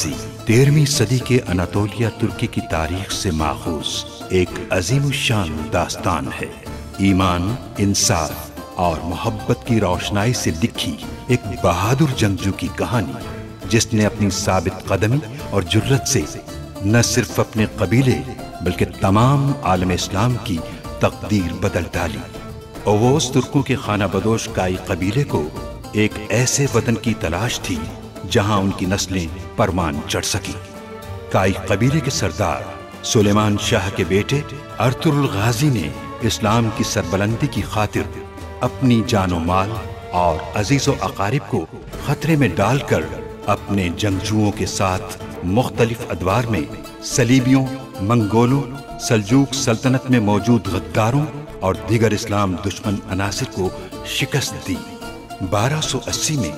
गाजी 13वीं सदी के अनातोलिया तुर्की की तारीख से माखूज एक अजीमुशान दास्तान है। ईमान, इंसाफ और मोहब्बत की रोशनाई से लिखी एक बहादुर जंगजू की कहानी, जिसने अपनी साबित कदमी और जुर्रत से न सिर्फ अपने कबीले बल्कि तमाम आलम इस्लाम की तकदीर बदल डाली। ओवोस तुर्कों के खाना बदोश काई कबीले को एक ऐसे वतन की तलाश थी जहां उनकी नस्लें परवान चढ़ सकी। काई कबीले के सरदार सुलेमान शाह के बेटे अर्तुगरुल गाजी ने इस्लाम की सरबलंदी की खातिर अपनी जानो माल और अजीजो अकारिब को खतरे में डालकर अपने जंगजुओं के साथ मुख्तलिफ अदवार में सलीबियों, मंगोलों, सल्जूक सल्तनत में मौजूद गद्दारों और दीगर इस्लाम दुश्मन अनासिर को शिकस्त दी। 1280 में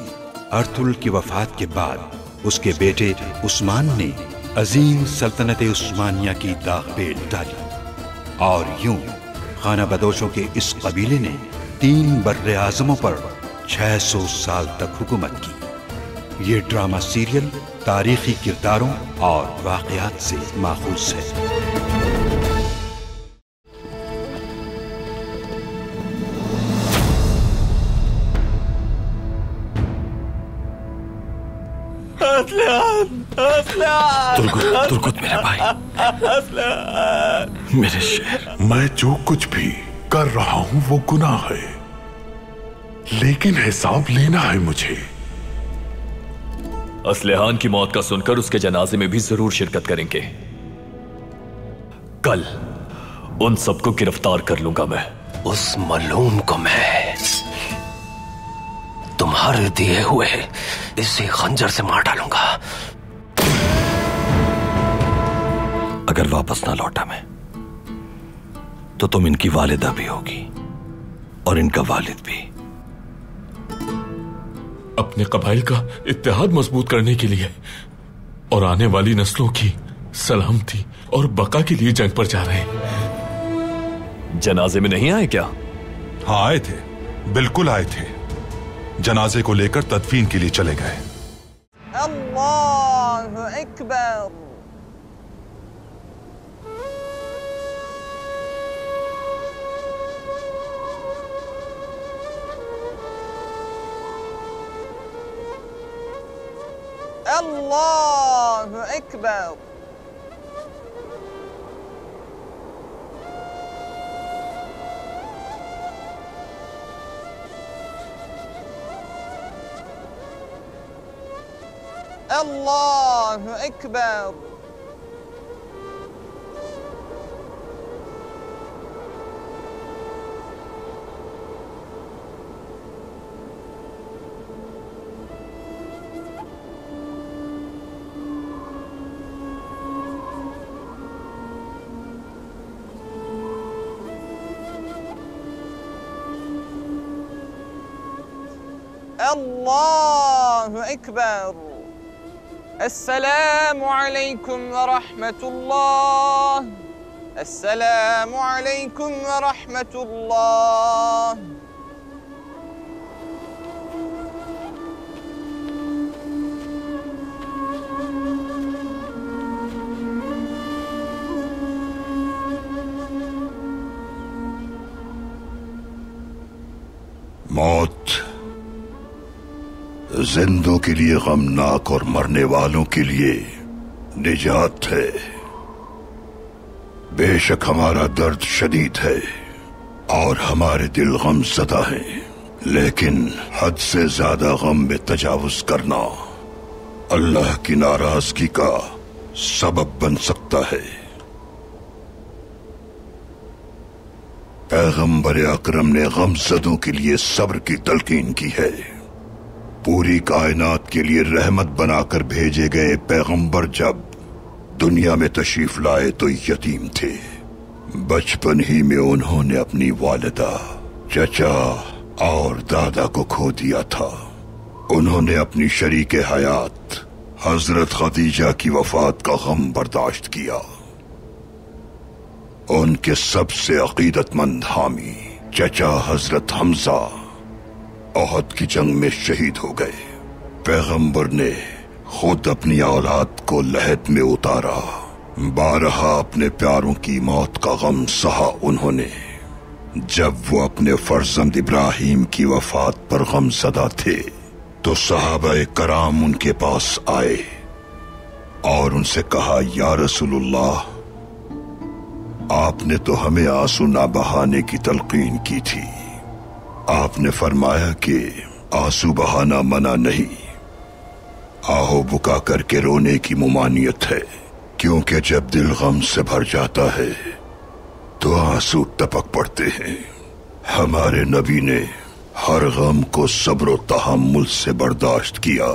अर्तुगरुल की वफात के बाद उसके बेटे उस्मान ने अजीम सल्तनत उस्मानिया की दाग पे डाली और यूं खाना बदोशों के इस कबीले ने 3 बर्रे आज़मों पर 600 साल तक हुकूमत की। ये ड्रामा सीरियल तारीखी किरदारों और वाक़यात से माखूज है। तुर्गुत मेरे भाई, मेरे शेर। मैं जो कुछ भी कर रहा हूं वो गुनाह है, लेकिन हिसाब लेना है मुझे। असलहान की मौत का सुनकर उसके जनाजे में भी जरूर शिरकत करेंगे। कल उन सबको गिरफ्तार कर लूंगा मैं। उस मलून को मैं तुम्हारे दिए हुए इसी खंजर से मार डालूंगा। अगर वापस ना लौटा मैं तो तुम इनकी वालिदा भी होगी और इनका वालिद भी। अपने कबाइल का इत्तेहाद मजबूत करने के लिए और आने वाली नस्लों की सलामती और बका के लिए जंग पर जा रहे हैं। जनाजे में नहीं आए क्या? हाँ आए थे, बिल्कुल आए थे। जनाजे को लेकर तदफीन के लिए चले गए। अल्लाहु अकबर। अल्लाहु अकबर। अल्लाहु अकबर। अल्लाहु अकबर। अस्सलामु अलैकुम व रहमतुल्लाह। अस्सलामु अलैकुम व रहमतुल्लाह। मौत जिंदों के लिए गमनाक और मरने वालों के लिए निजात है। बेशक हमारा दर्द शदीद है और हमारे दिल गमज़दा हैं, लेकिन हद से ज्यादा गम में तजावुज करना अल्लाह की नाराजगी का सबब बन सकता है। पैगंबर अकरम ने गमज़दों के लिए सब्र की तलकीन की है। पूरी कायनात के लिए रहमत बनाकर भेजे गए पैगंबर जब दुनिया में तशरीफ लाए तो यतीम थे। बचपन ही में उन्होंने अपनी वालिदा, चचा और दादा को खो दिया था। उन्होंने अपनी शरीके हयात हजरत खदीजा की वफात का गम बर्दाश्त किया। उनके सबसे अकीदतमंद हामी चचा हजरत हमजा ओहद की जंग में शहीद हो गए। पैगंबर ने खुद अपनी औलाद को लहद में उतारा, बारहा अपने प्यारों की मौत का गम सहा उन्होंने। जब वो अपने फर्जंद इब्राहिम की वफात पर गमज़दा थे तो सहाबाए कराम उनके पास आए और उनसे कहा, या रसूलुल्लाह, आपने तो हमें आंसू ना बहाने की तलकीन की थी। आपने फरमाया कि आंसू बहाना मना नहीं, आहो बुका करके रोने की मुमानियत है, क्योंकि जब दिल गम से भर जाता है तो आंसू टपक पड़ते हैं। हमारे नबी ने हर गम को सब्र और तहम्मुल से बर्दाश्त किया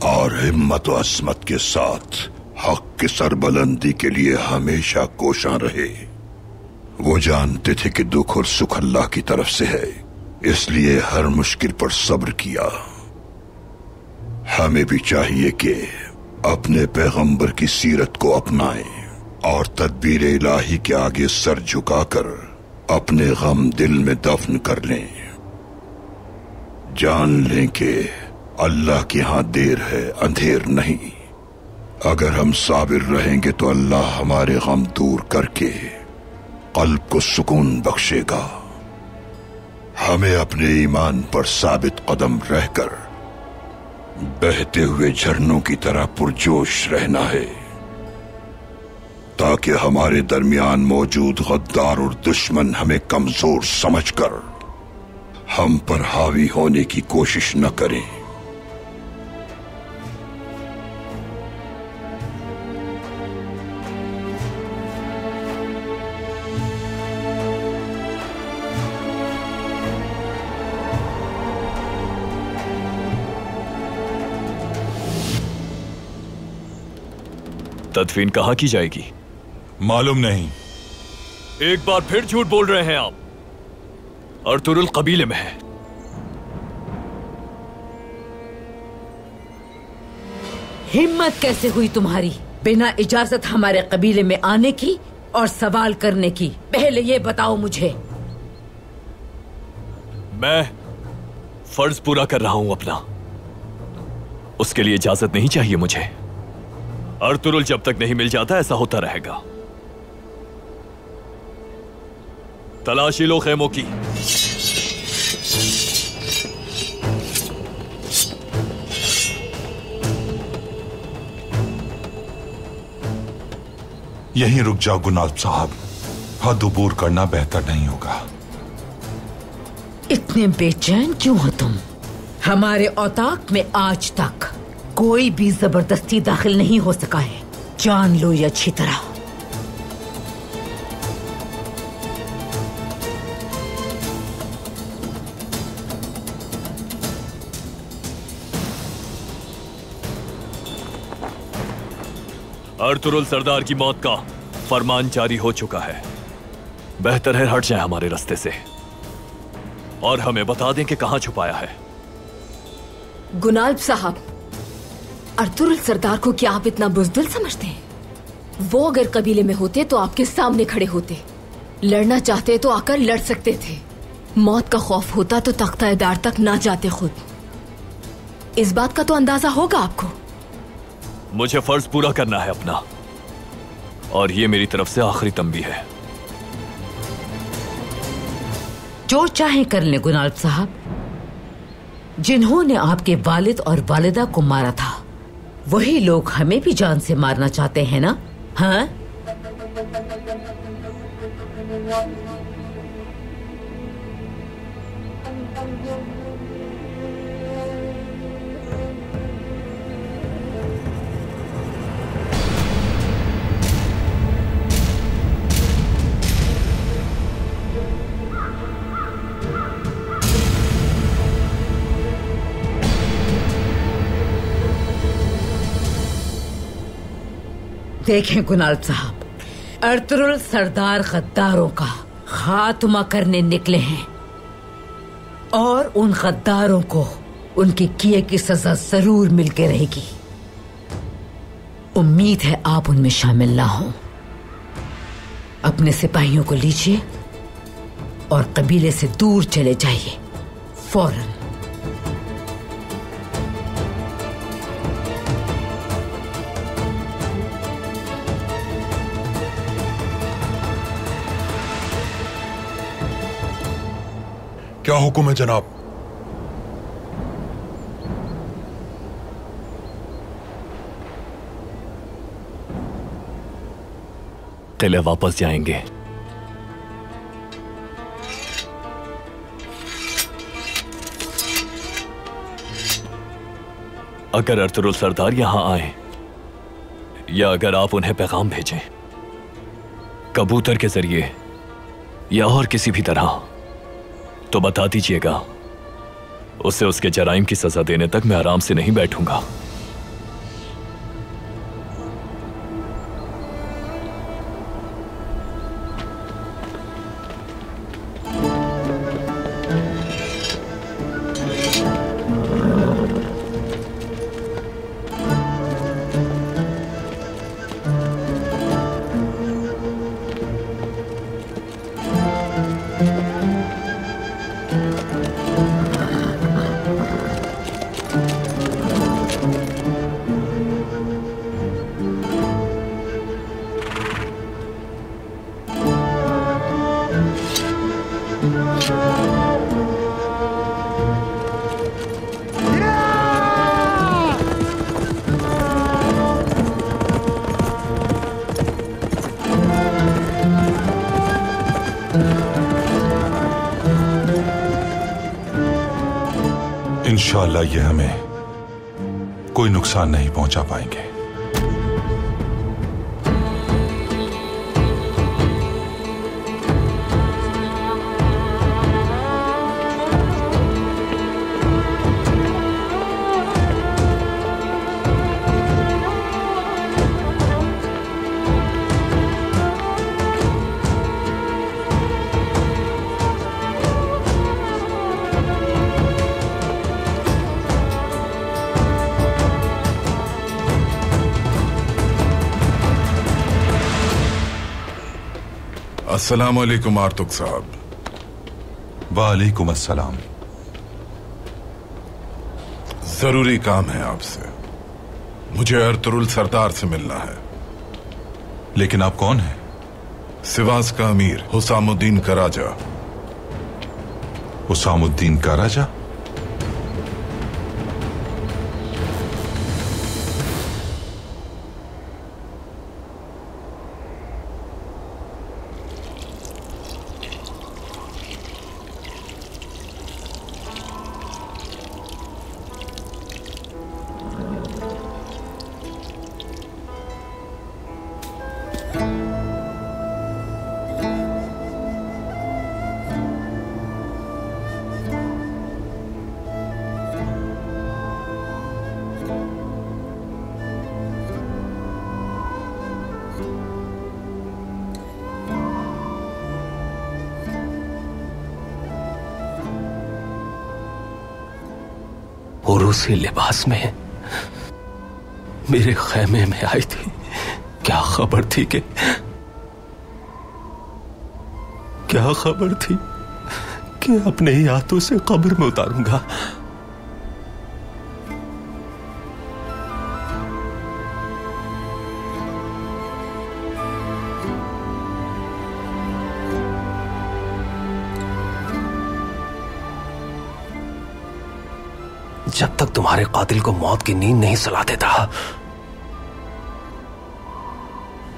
और हिम्मत और अज़मत के साथ हक की सरबलंदी के लिए हमेशा कोशां रहे। वो जानते थे कि दुख और सुख अल्लाह की तरफ से है, इसलिए हर मुश्किल पर सब्र किया। हमें भी चाहिए कि अपने पैगंबर की सीरत को अपनाएं और तदबीर इलाही के आगे सर झुकाकर अपने गम दिल में दफन कर लें। जान लें कि अल्लाह के यहां देर है, अंधेर नहीं। अगर हम साबिर रहेंगे तो अल्लाह हमारे गम दूर करके कल्ब को सुकून बख्शेगा। हमें अपने ईमान पर साबित कदम रहकर बहते हुए झरनों की तरह पुरजोश रहना है, ताकि हमारे दरमियान मौजूद गद्दार और दुश्मन हमें कमजोर समझकर हम पर हावी होने की कोशिश न करें। तदफीन कहां की जाएगी? मालूम नहीं। एक बार फिर झूठ बोल रहे हैं आप। अर्तुरुल कबीले में है। हिम्मत कैसे हुई तुम्हारी बिना इजाजत हमारे कबीले में आने की और सवाल करने की? पहले ये बताओ मुझे। मैं फर्ज पूरा कर रहा हूं अपना, उसके लिए इजाजत नहीं चाहिए मुझे। अर्तुरुल जब तक नहीं मिल जाता ऐसा होता रहेगा। तलाशी लो खेमों की। यहीं रुक जाओ गुनाब साहब, हद उबूर करना बेहतर नहीं होगा। इतने बेचैन क्यों हो तुम? हमारे औताक में आज तक कोई भी जबरदस्ती दाखिल नहीं हो सका है, जान लो ये अच्छी तरह। अर्तुरुल सरदार की मौत का फरमान जारी हो चुका है। बेहतर है हट जाए हमारे रास्ते से और हमें बता दें कि कहां छुपाया है। गुनाब साहब, अर्तुरुल सरदार को क्या आप इतना बुज़दिल समझते हैं? वो अगर कबीले में होते तो आपके सामने खड़े होते, लड़ना चाहते तो आकर लड़ सकते थे। मौत का खौफ होता तो तख्ता-ए-दार तक ना जाते खुद। इस बात का तो अंदाजा होगा आपको। मुझे फर्ज पूरा करना है अपना, और ये मेरी तरफ से आखिरी तंबीह है। जो चाहे कर ले गुनाब साहब। जिन्होंने आपके वालिद और वालिदा को मारा था वही लोग हमें भी जान से मारना चाहते हैं ना? हाँ? देखें गुनाब साहब, अर्तुरुल सरदार गद्दारों का खात्मा करने निकले हैं और उन गद्दारों को उनके किए की सजा जरूर मिलके रहेगी। उम्मीद है आप उनमें शामिल ना हो। अपने सिपाहियों को लीजिए और कबीले से दूर चले जाइए फौरन। क्या हुक्म है जनाब? किले वापस जाएंगे। अगर अर्तुरुल सरदार यहां आए या अगर आप उन्हें पैगाम भेजें कबूतर के जरिए या और किसी भी तरह, तो बता दीजिएगा। उसे उसके जराइम की सजा देने तक मैं आराम से नहीं बैठूंगा। इंशाअल्लाह ये हमें कोई नुकसान नहीं पहुंचा पाएंगे। अस्सलाम वालेकुम आर्तुक साहब। वालेकुम अस्सलाम। जरूरी काम है आपसे। मुझे अर्तुरुल सरदार से मिलना है। लेकिन आप कौन हैं? सिवास का अमीर हुसामुद्दीन का राजा। हुसामुद्दीन का राजा? उसी लिबास में मेरे खैमे में आई थी। क्या खबर थी कि अपने ही हाथों से कब्र में उतारूंगा। जब तक तुम्हारे कातिल को मौत की नींद नहीं सुला देता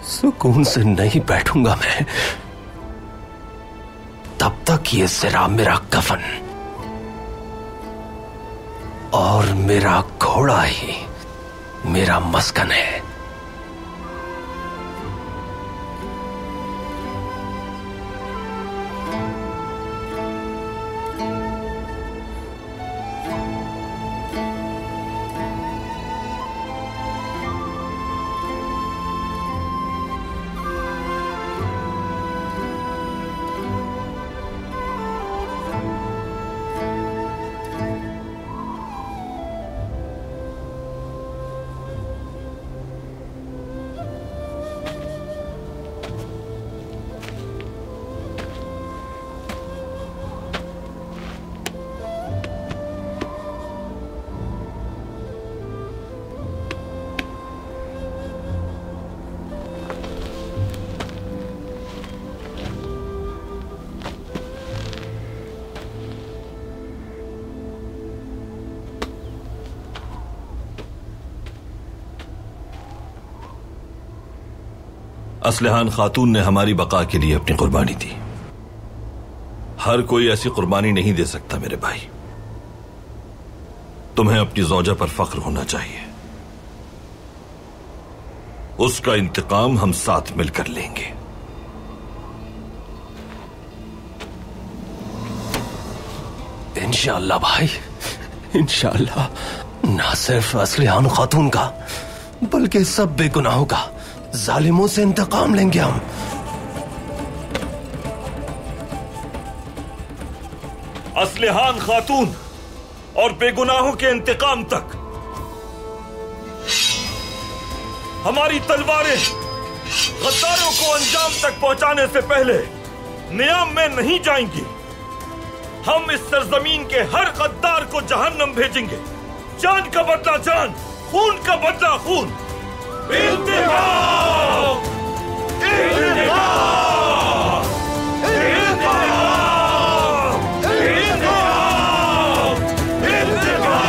सुकून से नहीं बैठूंगा मैं। तब तक ये सिरा मेरा कफन और मेरा घोड़ा ही मेरा मस्कन है। असलहान खातून ने हमारी बका के लिए अपनी कुर्बानी दी। हर कोई ऐसी कुर्बानी नहीं दे सकता मेरे भाई। तुम्हें अपनी ज़ौजा पर फख्र होना चाहिए। उसका इंतकाम हम साथ मिलकर लेंगे। इंशाअल्लाह भाई, इंशाअल्लाह। ना सिर्फ असलिहान खातून का बल्कि सब बेगुनाहों का जालिमों से इंतकाम लेंगे हम। असलिहान खातून और बेगुनाहों के इंतकाम तक हमारी तलवारें गद्दारों को अंजाम तक पहुंचाने से पहले नियाम में नहीं जाएंगी। हम इस सरजमीन के हर गद्दार को जहन्नम भेजेंगे। जान का बदला जान, खून का बदला खून। इंतकाम! इंतकाम! इंतकाम! इंतकाम! इंतकाम!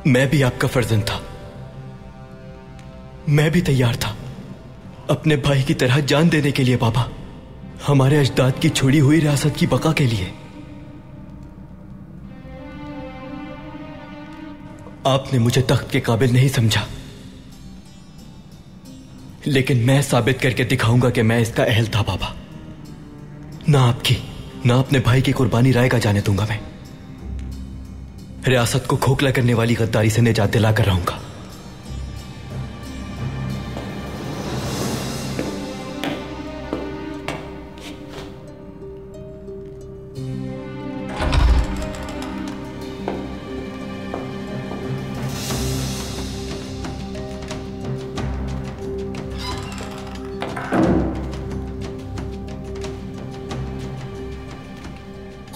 मैं भी आपका फर्जंद था। मैं भी तैयार था अपने भाई की तरह जान देने के लिए बाबा, हमारे अजदाद की छोड़ी हुई रियासत की बका के लिए। आपने मुझे तख्त के काबिल नहीं समझा, लेकिन मैं साबित करके दिखाऊंगा कि मैं इसका अहल था बाबा। ना आपकी ना अपने भाई की कुर्बानी रायगा जाने दूंगा मैं। रियासत को खोखला करने वाली गद्दारी से निजात दिलाकर रहूंगा।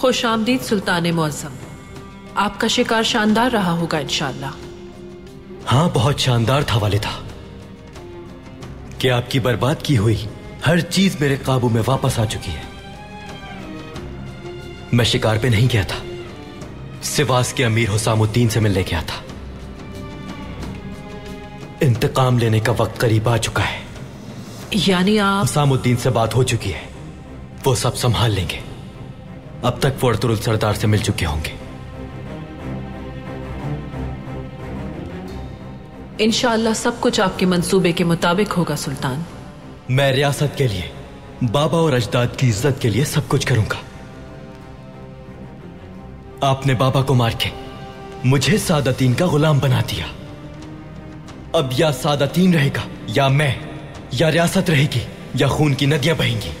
खुश आमदीद सुल्तान मुअज़्ज़म। आपका शिकार शानदार रहा होगा इंशाअल्लाह। हाँ, बहुत शानदार था वालिदा। कि आपकी बर्बाद की हुई हर चीज मेरे काबू में वापस आ चुकी है। मैं शिकार पे नहीं गया था, सिवास के अमीर हुसामुद्दीन से मिलने गया था। इंतकाम लेने का वक्त करीब आ चुका है। यानी आप? हुसामुद्दीन से बात हो चुकी है, वो सब संभाल लेंगे। अब तक वो अर्तुरुल सरदार से मिल चुके होंगे। इंशाअल्लाह सब कुछ आपके मंसूबे के मुताबिक होगा सुल्तान। मैं रियासत के लिए, बाबा और अजदाद की इज्जत के लिए सब कुछ करूंगा। आपने बाबा को मार के मुझे सादतीन का गुलाम बना दिया। अब या सादतीन रहेगा या मैं, या रियासत रहेगी या खून की नदियां बहेंगी।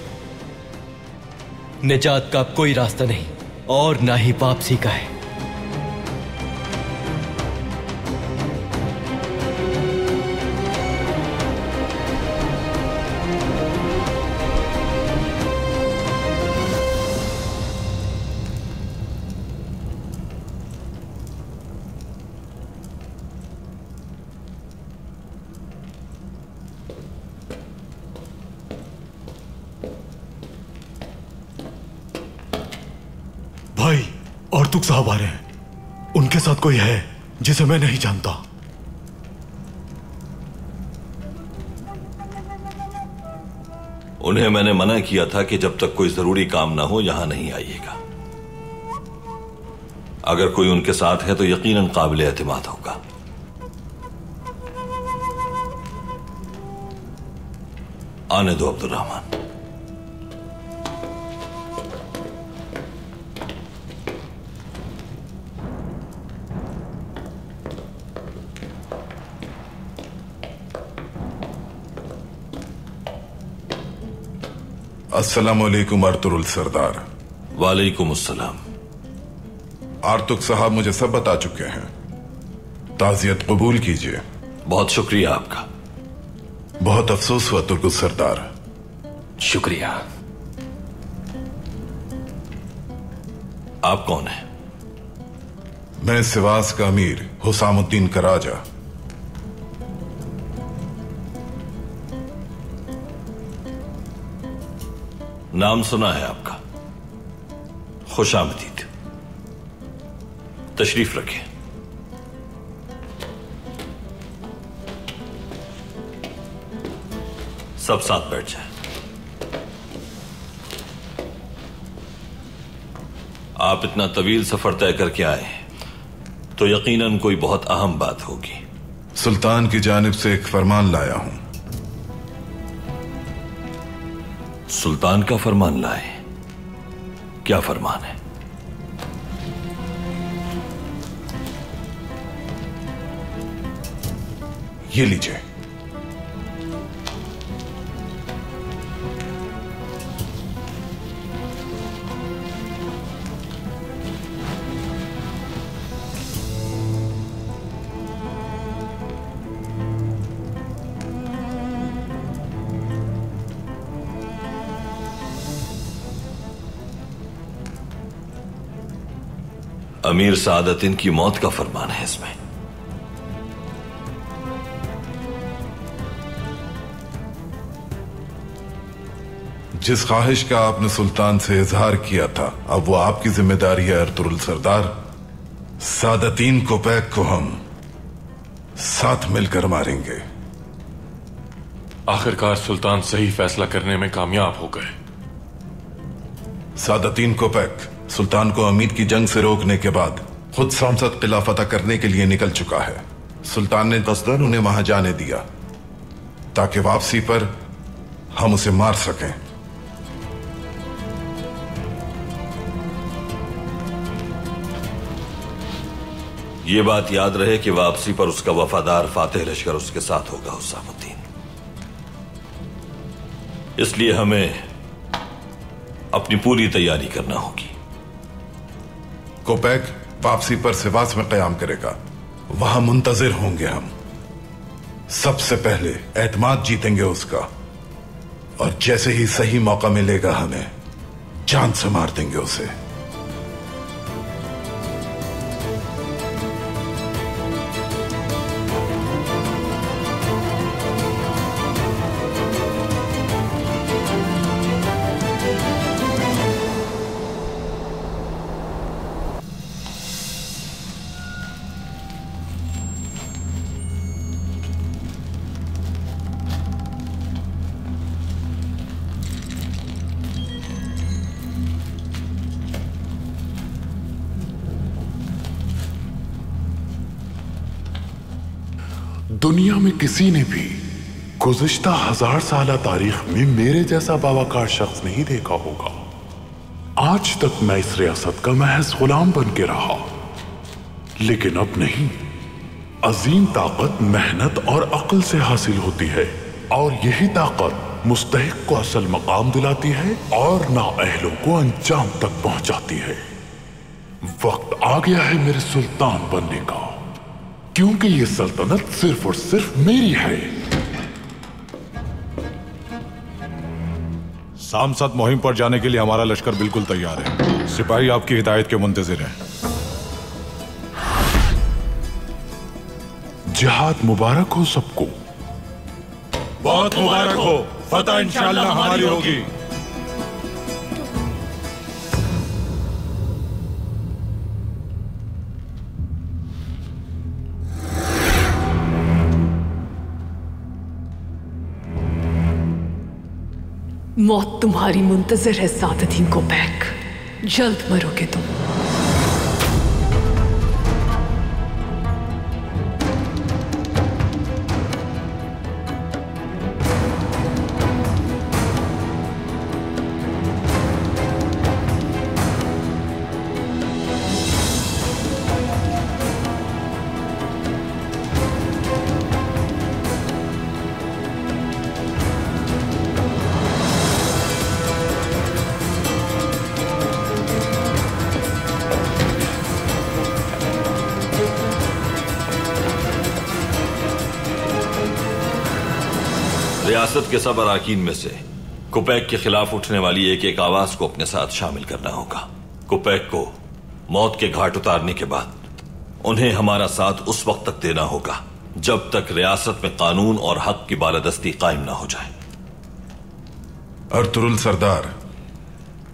निजात का अब कोई रास्ता नहीं और ना ही वापसी का है। भाई, औरतुक साहब आ रहे हैं। उनके साथ कोई है जिसे मैं नहीं जानता। उन्हें मैंने मना किया था कि जब तक कोई जरूरी काम ना हो यहां नहीं आइएगा। अगर कोई उनके साथ है तो यकीनन काबिल एतमाद होगा। आने दो अब्दुर्रहमान। अस्सलाम वालेकुम अर्तुरुल सरदार। वालेकुम अस्सलाम। आर्तुक साहब मुझे सब बता चुके हैं, ताज़ियत कबूल कीजिए। बहुत शुक्रिया आपका। बहुत अफसोस हुआ तुर्कुस सरदार। शुक्रिया। आप कौन हैं? मैं सिवास का अमीर हुसामुद्दीन का राजा। नाम सुना है आपका, खुशामदीद। तशरीफ रखें। सब साथ बैठ जाएं। आप इतना तवील सफर तय करके आए तो यकीनन कोई बहुत अहम बात होगी। सुल्तान की जानिब से एक फरमान लाया हूं। सुल्तान का फरमान लाए? क्या फरमान है? ये लीजिए। अमीर सादतिन की मौत का फरमान है इसमें। जिस ख्वाहिश का आपने सुल्तान से इजहार किया था, अब वो आपकी जिम्मेदारी है अर्तुरुल सरदार। सादतीन कोपैक को हम साथ मिलकर मारेंगे। आखिरकार सुल्तान सही फैसला करने में कामयाब हो गए। सादतीन कोपैक सुल्तान को अमीर की जंग से रोकने के बाद खुद सामसद किला फतह करने के लिए निकल चुका है। सुल्तान ने कसदन उन्हें वहां जाने दिया ताकि वापसी पर हम उसे मार सकें। यह बात याद रहे कि वापसी पर उसका वफादार फातेह लश्कर उसके साथ होगा हुसामुद्दीन। इसलिए हमें अपनी पूरी तैयारी करना होगी। कोपैक वापसी पर सिवास में कयाम करेगा, वहां मुंतजिर होंगे हम। सबसे पहले एतमाद जीतेंगे उसका, और जैसे ही सही मौका मिलेगा हमें जान से मार देंगे उसे। दुनिया में किसी ने भी गुज़िश्ता 1000 साल तारीख में मेरे जैसा बावकार शख्स नहीं देखा होगा। आज तक मैं इस रियासत का महज गुलाम बन के रहा, लेकिन अब नहीं। अजीम ताकत मेहनत और अक्ल से हासिल होती है, और यही ताकत मुस्तहिक को असल मकाम दिलाती है और नाअहलों को अंजाम तक पहुंचाती है। वक्त आ गया है मेरे सुल्तान बनने का, क्योंकि ये सल्तनत सिर्फ और सिर्फ मेरी है। सामसद मुहिम पर जाने के लिए हमारा लश्कर बिल्कुल तैयार है। सिपाही आपकी हिदायत के मुंतजिर हैं। जिहाद मुबारक हो सबको। बहुत मुबारक हो। फतह इंशाअल्लाह हमारी होगी। मौत तुम्हारी मुंतजर है सादतीन कोपैक। जल्द मरोगे तुम। रियासत के सब अराकीन में से कुपैक के खिलाफ उठने वाली एक एक आवाज को अपने साथ शामिल करना होगा। कुपैक को मौत के घाट उतारने के बाद उन्हें हमारा साथ उस वक्त तक देना होगा जब तक रियासत में कानून और हक की बालादस्ती कायम ना हो जाए। अर्तुरुल सरदार,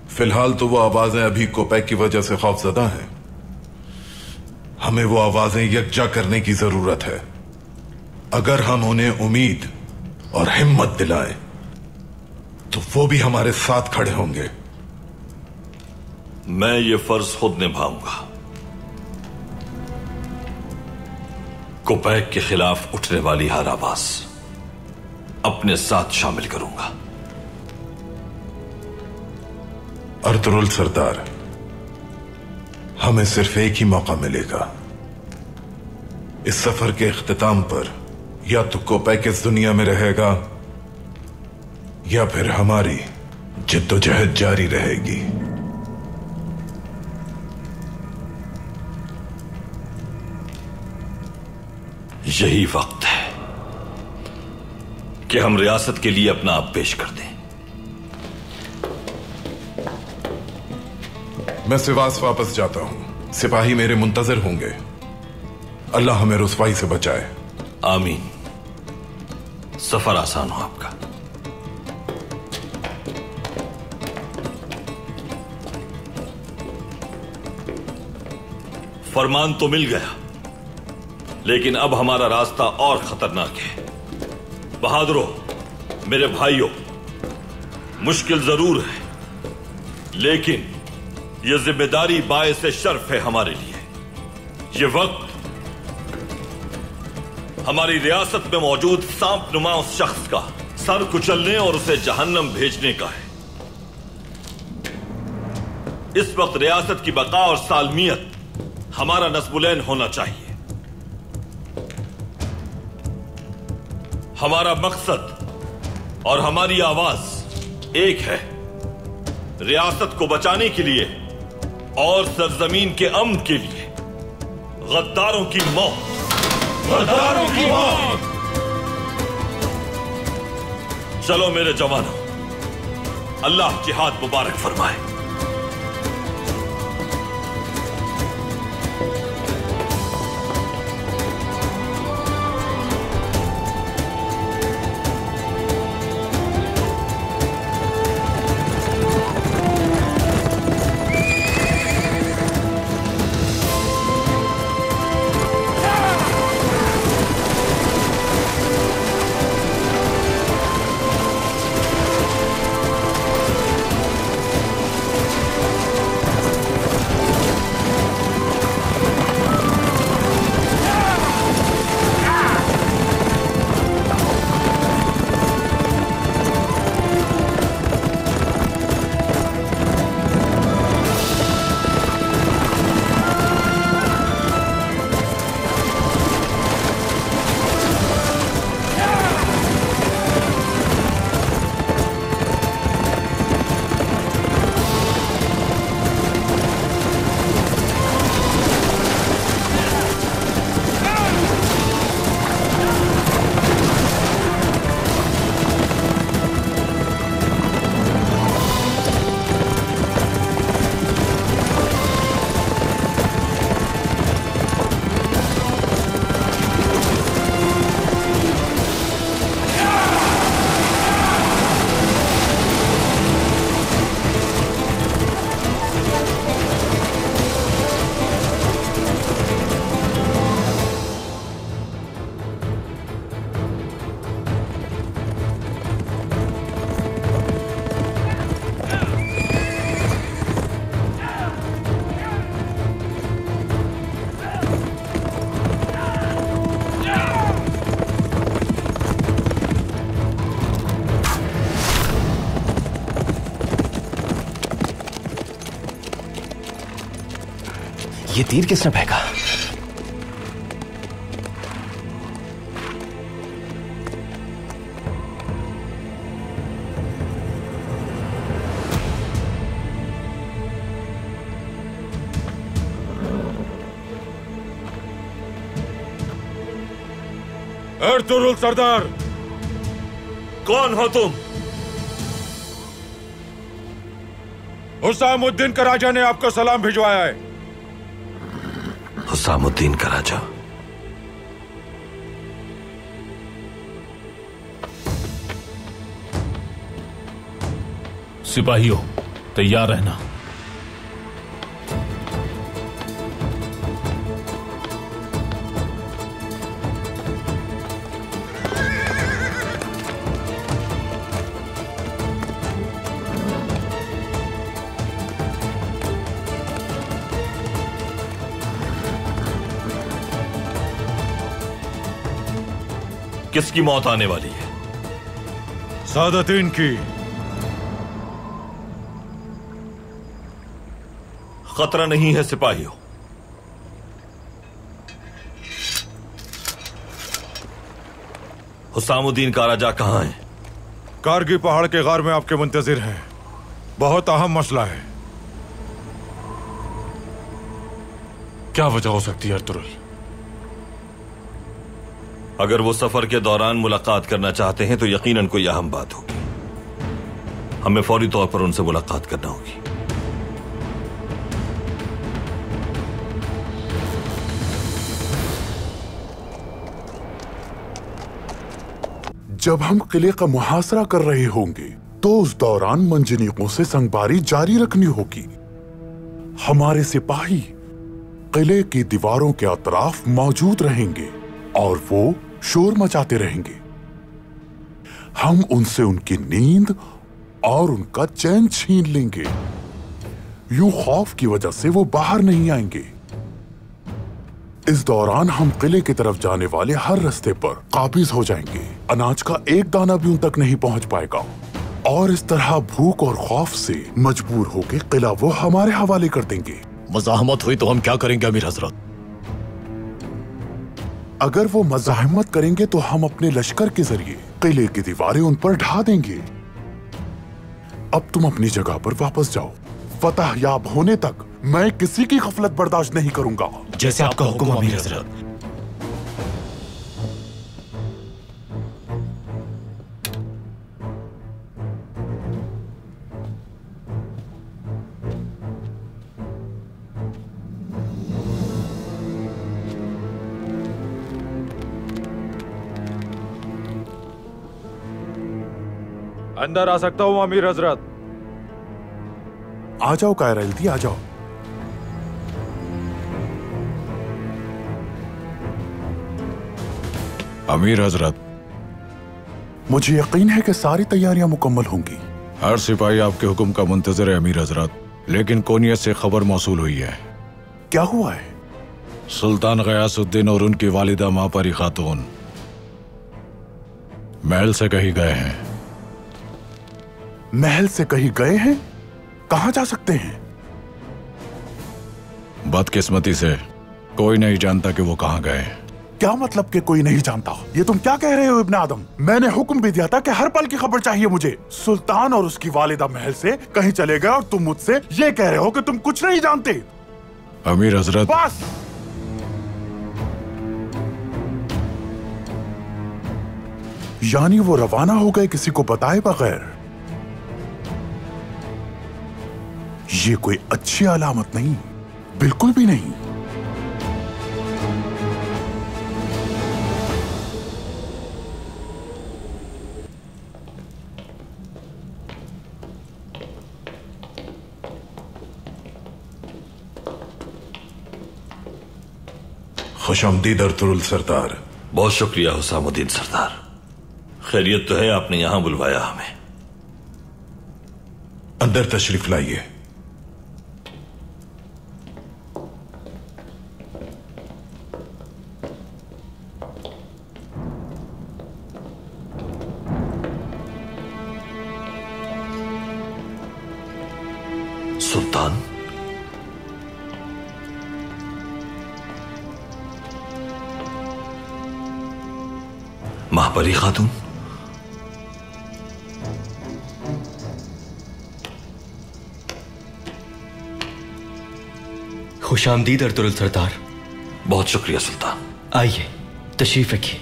फिलहाल तो वो आवाजें अभी कुपैक की वजह से खौफजदा हैं। हमें वो आवाजें यकजा करने की जरूरत है। अगर हम उन्हें उम्मीद और हिम्मत दिलाएं तो वो भी हमारे साथ खड़े होंगे। मैं ये फर्ज खुद निभाऊंगा। कुपैक के खिलाफ उठने वाली हर आवाज अपने साथ शामिल करूंगा। अर्तुरुल सरदार, हमें सिर्फ एक ही मौका मिलेगा। इस सफर के इख्तिताम पर या तो कुपैक इस दुनिया में रहेगा या फिर हमारी जिद्दोजहद जारी रहेगी। यही वक्त है कि हम रियासत के लिए अपना आप पेश कर दें। मैं सिवास वापस जाता हूं। सिपाही मेरे मुंतजर होंगे। अल्लाह हमें रुसवाई से बचाए। आमीन। सफर आसान हो आपका। फरमान तो मिल गया, लेकिन अब हमारा रास्ता और खतरनाक है। बहादुरों, मेरे भाइयों, मुश्किल जरूर है, लेकिन यह जिम्मेदारी बायसे शर्फ है हमारे लिए। यह वक्त हमारी रियासत में मौजूद सांप नुमा उस शख्स का सर कुचलने और उसे जहन्नम भेजने का है। इस वक्त रियासत की बका और सालमियत हमारा नस्बुलैन होना चाहिए। हमारा मकसद और हमारी आवाज एक है, रियासत को बचाने के लिए और सरजमीन के अमन के लिए। गद्दारों की मौत, गद्दारों की मौत। चलो मेरे जवानों, अल्लाह जिहाद मुबारक फरमाए। ये तीर किसने फेंका? अर्तुरुल सरदार, कौन हो तुम? हुसामुद्दीन का राजा ने आपको सलाम भिजवाया है। हुसामुद्दीन का राजा? सिपाहियों, तैयार रहना। किसकी मौत आने वाली है? सादतीन की। खतरा नहीं है सिपाहियों। हुसामुद्दीन का राजा कहां है? कारगी पहाड़ के गार में आपके मुंतजिर हैं। बहुत अहम मसला है। क्या वजह हो सकती है अर्तुरुल? अगर वो सफर के दौरान मुलाकात करना चाहते हैं तो यकीनन कोई अहम बात होगी। हमें फौरी तौर पर उनसे मुलाकात करना होगी। जब हम किले का मुहासरा कर रहे होंगे तो उस दौरान मंजनीकों से संगबारी जारी रखनी होगी। हमारे सिपाही किले की दीवारों के अतराफ मौजूद रहेंगे और वो शोर मचाते रहेंगे। हम उनसे उनकी नींद और उनका चैन छीन लेंगे। यूं खौफ की वजह से वो बाहर नहीं आएंगे। इस दौरान हम किले की तरफ जाने वाले हर रास्ते पर काबिज हो जाएंगे। अनाज का एक दाना भी उन तक नहीं पहुंच पाएगा और इस तरह भूख और खौफ से मजबूर होकर किला वो हमारे हवाले कर देंगे। मज़ाहमत हुई तो हम क्या करेंगे अमीर हजरत? अगर वो मज़ाहमत करेंगे तो हम अपने लश्कर के जरिए किले की दीवारें उन पर ढा देंगे। अब तुम अपनी जगह पर वापस जाओ। फतह याब होने तक मैं किसी की गफलत बर्दाश्त नहीं करूंगा। जैसे आपका हुक्म अमीर हजरत। अंदर आ सकता हूं अमीर हजरत? आ जाओ कायरल्दी, आ जाओ। अमीर हजरत, मुझे यकीन है कि सारी तैयारियां मुकम्मल होंगी। हर सिपाही आपके हुक्म का मुंतजर है अमीर हजरत, लेकिन कोनियत से खबर मौसूल हुई है। क्या हुआ है? सुल्तान गयासुद्दीन और उनकी वालिदा मापरी खातून महल से कहीं गए हैं। महल से कहीं गए हैं? कहां जा सकते हैं? बदकिस्मती से कोई नहीं जानता कि वो कहां गए। क्या मतलब कि कोई नहीं जानता? ये तुम क्या कह रहे हो इब्न आदम? मैंने हुक्म भी दिया था कि हर पल की खबर चाहिए मुझे। सुल्तान और उसकी वालिदा महल से कहीं चले गए और तुम मुझसे ये कह रहे हो कि तुम कुछ नहीं जानते। अमीर हजरत, बस। यानी वो रवाना हो गए किसी को बताए बगैर। ये कोई अच्छी अलामत नहीं, बिल्कुल भी नहीं। खुशामदीद अर्तुरुल सरदार। बहुत शुक्रिया हुसामुद्दीन सरदार। खैरियत तो है, आपने यहां बुलवाया हमें। अंदर तशरीफ लाइए। सुल्तान, महापरी खातून, खुशामदीद अर्तुरुल सरदार। बहुत शुक्रिया सुल्तान। आइए, तशरीफ रखिए।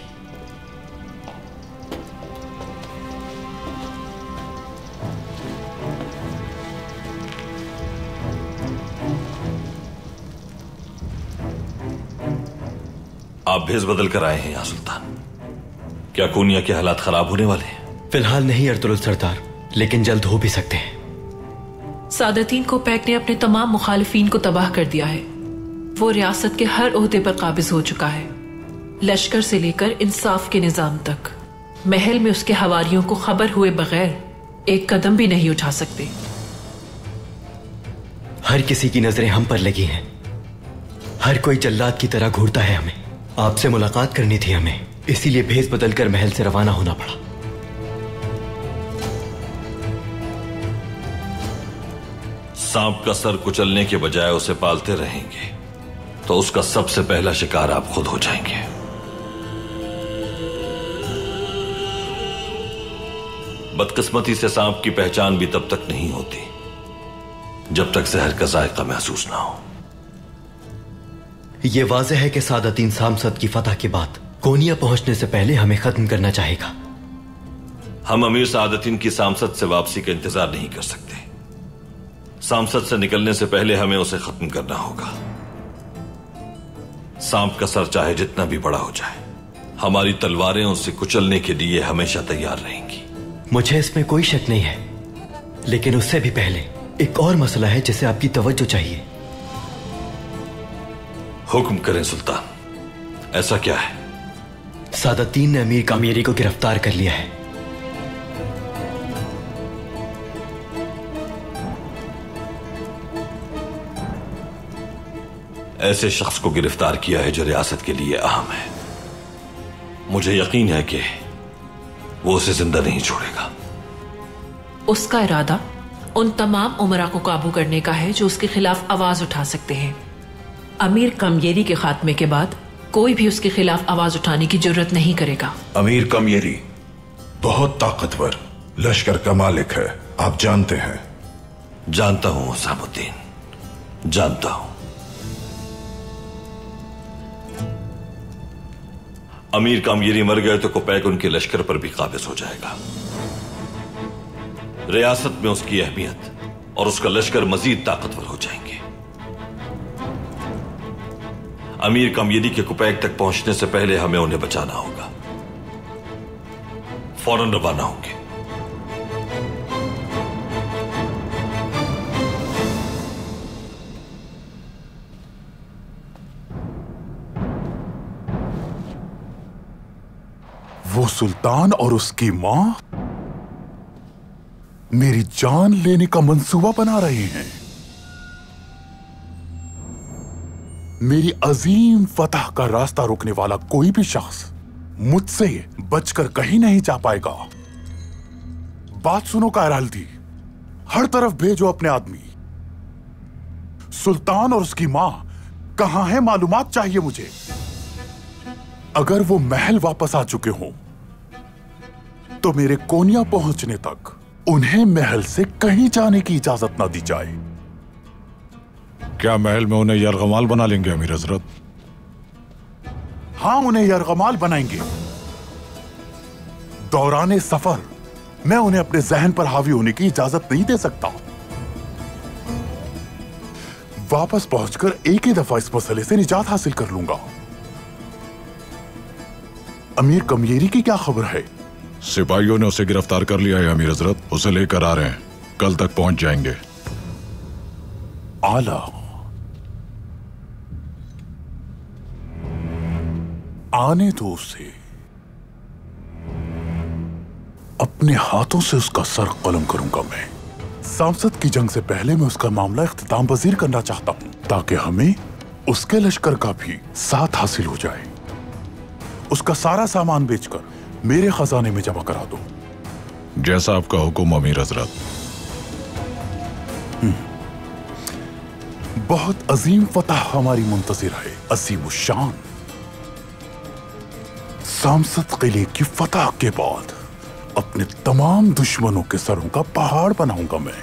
आप भेस बदल कर आए हैं या सुल्तान? क्या कोनिया के हालात खराब होने वाले हैं? फिलहाल नहीं अर्तुरुल सरदार, लेकिन जल्द हो भी सकते हैं। सादतीन कोपैक ने अपने तमाम मुखालिफिन को तबाह कर दिया है। वो रियासत के हर ओहदे पर काबिज हो चुका है, लश्कर से लेकर इंसाफ के निजाम तक। महल में उसके हवारियों को खबर हुए बगैर एक कदम भी नहीं उठा सकते। हर किसी की नजरें हम पर लगी हैं। हर कोई जल्लाद की तरह घूरता है हमें। आपसे मुलाकात करनी थी हमें, इसीलिए भेस बदलकर महल से रवाना होना पड़ा। सांप का सर कुचलने के बजाय उसे पालते रहेंगे तो उसका सबसे पहला शिकार आप खुद हो जाएंगे। बदकिस्मती से सांप की पहचान भी तब तक नहीं होती जब तक जहर का जायका महसूस ना हो। यह वाज़ेह है कि सादतीन सामसद की फतह के बाद कोनिया पहुंचने से पहले हमें खत्म करना चाहेगा। हम अमीर सादतीन की सांसद से वापसी का इंतजार नहीं कर सकते। सांसद से निकलने से पहले हमें उसे खत्म करना होगा। सांप का सर चाहे जितना भी बड़ा हो जाए, हमारी तलवारें उसे कुचलने के लिए हमेशा तैयार रहेंगी। मुझे इसमें कोई शक नहीं है, लेकिन उससे भी पहले एक और मसला है जिसे आपकी तवज्जो चाहिए। हुक्म करें सुल्तान, ऐसा क्या है? सादतीन ने अमीर कामियरी को गिरफ्तार कर लिया है। ऐसे शख्स को गिरफ्तार किया है जो रियासत के लिए अहम है। मुझे यकीन है कि वो उसे जिंदा नहीं छोड़ेगा। उसका इरादा उन तमाम उमरा को काबू करने का है जो उसके खिलाफ आवाज उठा सकते हैं। अमीर कमयेरी के खात्मे के बाद कोई भी उसके खिलाफ आवाज उठाने की जरूरत नहीं करेगा। अमीर कमयेरी बहुत ताकतवर लश्कर का मालिक है, आप जानते हैं। जानता हूं हुसामुद्दीन, जानता हूं। अमीर कामयेरी मर गए तो कोपैक उनके लश्कर पर भी काबिज हो जाएगा। रियासत में उसकी अहमियत और उसका लश्कर मजीद ताकतवर हो जाएंगे। अमीर कामयेरी के कोपैक तक पहुंचने से पहले हमें उन्हें बचाना होगा। फौरन रवाना होंगे। वो सुल्तान और उसकी मां मेरी जान लेने का मंसूबा बना रहे हैं। मेरी अजीम फतह का रास्ता रोकने वाला कोई भी शख्स मुझसे बचकर कहीं नहीं जा पाएगा। बात सुनो कायराल्दी, हर तरफ भेजो अपने आदमी। सुल्तान और उसकी मां कहां है, मालूमात चाहिए मुझे। अगर वो महल वापस आ चुके हों तो मेरे कोनिया पहुंचने तक उन्हें महल से कहीं जाने की इजाजत ना दी जाए। क्या महल में उन्हें यरगमाल बना लेंगे अमीर हजरत? हां, उन्हें यरगमाल बनाएंगे। दौराने सफर मैं उन्हें अपने जहन पर हावी होने की इजाजत नहीं दे सकता। वापस पहुंचकर एक ही दफा इस मसले से निजात हासिल कर लूंगा। अमीर कमयेरी की क्या खबर है? सिपाहियों ने उसे गिरफ्तार कर लिया है अमीर हजरत, उसे लेकर आ रहे हैं, कल तक पहुंच जाएंगे। आला, आने दो उसे। अपने हाथों से उसका सर कलम करूंगा मैं। सांसद की जंग से पहले मैं उसका मामला इख्तिताम पजीर करना चाहता हूं ताकि हमें उसके लश्कर का भी साथ हासिल हो जाए। उसका सारा सामान बेचकर मेरे खजाने में जमा करा दो। जैसा आपका हुक्म अमीर हजरत। बहुत अजीम फतह हमारी मुंतजिर है, असीम शान। सांसद किले की फतह के बाद अपने तमाम दुश्मनों के सरों का पहाड़ बनाऊंगा मैं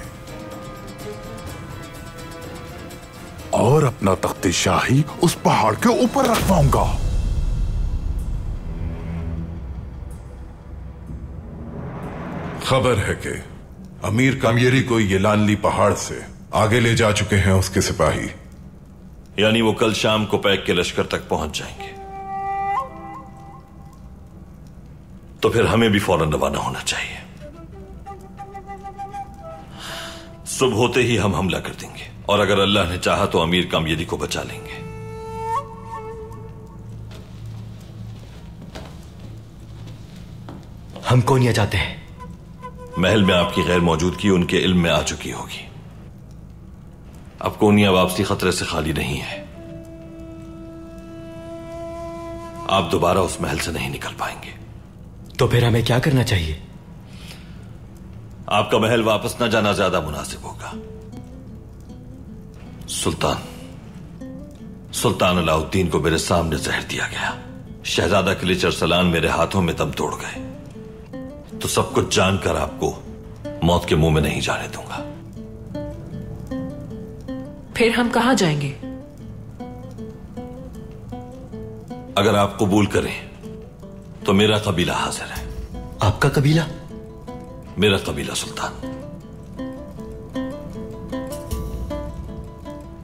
और अपना तख्ते शाही उस पहाड़ के ऊपर रखवाऊंगा। खबर है कि अमीर कमयेरी को ये लानली पहाड़ से आगे ले जा चुके हैं उसके सिपाही। यानी वो कल शाम को पैक के लश्कर तक पहुंच जाएंगे। तो फिर हमें भी फौरन रवाना होना चाहिए। सुबह होते ही हम हमला कर देंगे और अगर अल्लाह ने चाहा तो अमीर कामयेदी को बचा लेंगे। हम कोनिया जाते हैं। महल में आपकी गैर मौजूदगी उनके इल्म में आ चुकी होगी। अब कोनिया वापसी खतरे से खाली नहीं है। आप दोबारा उस महल से नहीं निकल पाएंगे। तो फिर हमें क्या करना चाहिए? आपका महल वापस न जाना ज्यादा मुनासिब होगा। सुल्तान अलाउद्दीन को मेरे सामने जहर दिया गया। शहजादा किलिच अरसलान मेरे हाथों में दम तोड़ गए। तो सब कुछ जानकर आपको मौत के मुंह में नहीं जाने दूंगा। फिर हम कहां जाएंगे? अगर आप कबूल करें तो मेरा कबीला हाजिर है। आपका कबीला? मेरा कबीला सुल्तान।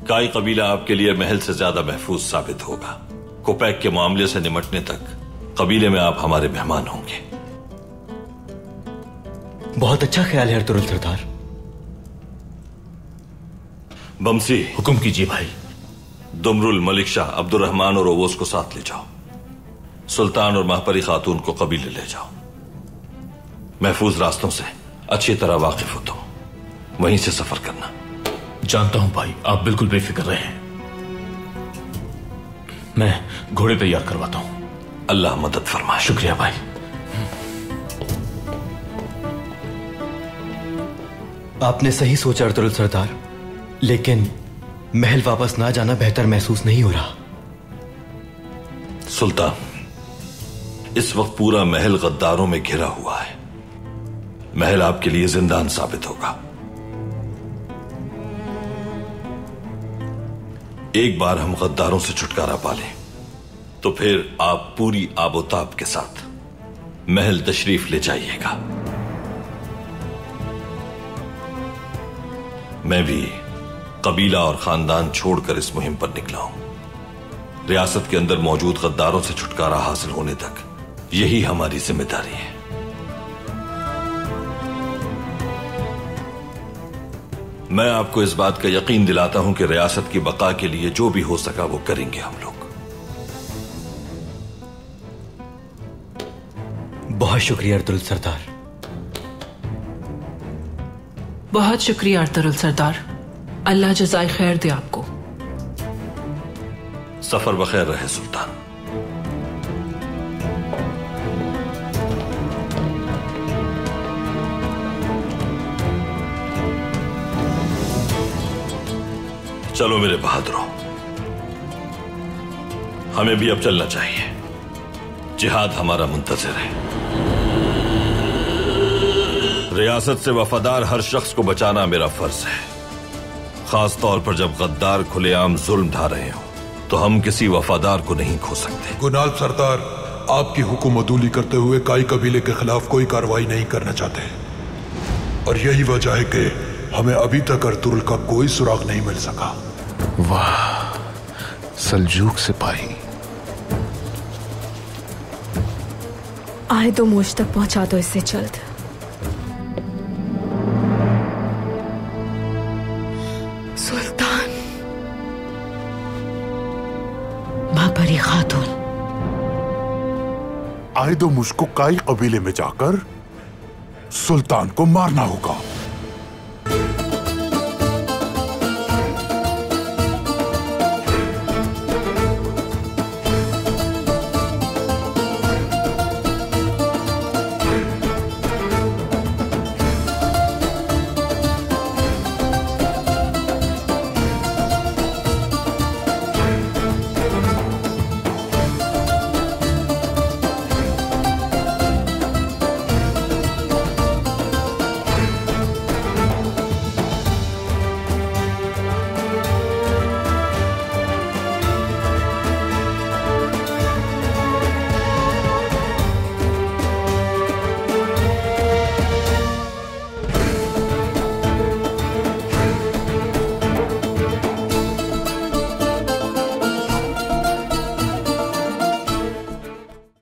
काई कबीला आपके लिए महल से ज्यादा महफूज साबित होगा। कोपैक के मामले से निमटने तक कबीले में आप हमारे मेहमान होंगे। बहुत अच्छा ख्याल है अर्तुरुल सरदार। बमसी, हुक्म कीजिए भाई। दुमरुल, मलिक शाह, अब्दुर्रहमान और ओवोस को साथ ले जाओ। सुल्तान और महपरी खातून को कबीले ले जाओ। महफूज रास्तों से अच्छी तरह वाकिफ हो तुम, वहीं से सफर करना। जानता हूं भाई, आप बिल्कुल बेफिक्र रहें। मैं घोड़े तैयार करवाता हूं। अल्लाह मदद फरमाए। शुक्रिया भाई। आपने सही सोचा अर्तुरुल सरदार, लेकिन महल वापस ना जाना बेहतर महसूस नहीं हो रहा। सुल्तान, इस वक्त पूरा महल गद्दारों में घिरा हुआ है। महल आपके लिए जिंदान साबित होगा। एक बार हम गद्दारों से छुटकारा पा लें तो फिर आप पूरी आबोताब के साथ महल तशरीफ ले जाइएगा। मैं भी कबीला और खानदान छोड़कर इस मुहिम पर निकला हूं। रियासत के अंदर मौजूद गद्दारों से छुटकारा हासिल होने तक यही हमारी जिम्मेदारी है। मैं आपको इस बात का यकीन दिलाता हूं कि रियासत की बका के लिए जो भी हो सका वो करेंगे हम लोग। बहुत शुक्रिया अर्तुरुल सरदार। बहुत शुक्रिया अर्तुरुल सरदार। अल्लाह जज़ाए खैर दे आपको। सफर बखैर रहे सुल्तान। चलो मेरे बहादुरों, हमें भी अब चलना चाहिए। जिहाद हमारा मुंतज़िर है। रियासत से वफादार हर शख्स को बचाना मेरा फर्ज है, खास तौर पर जब गद्दार खुलेआम जुल्म ढा रहे हो तो हम किसी वफादार को नहीं खो सकते। गुनाल सरदार, आपकी हुक्म अदूली करते हुए काई कबीले के खिलाफ कोई कार्रवाई नहीं करना चाहते, और यही वजह है कि हमें अभी तक अर्तुरुल का कोई सुराग नहीं मिल सका। वाह, सल्जूक सिपाही। आए तो मुझ तक पहुंचा दो इससे जल्द। सुल्तान। महपरी खातून, आए तो मुझको काई कबीले में जाकर सुल्तान को मारना होगा।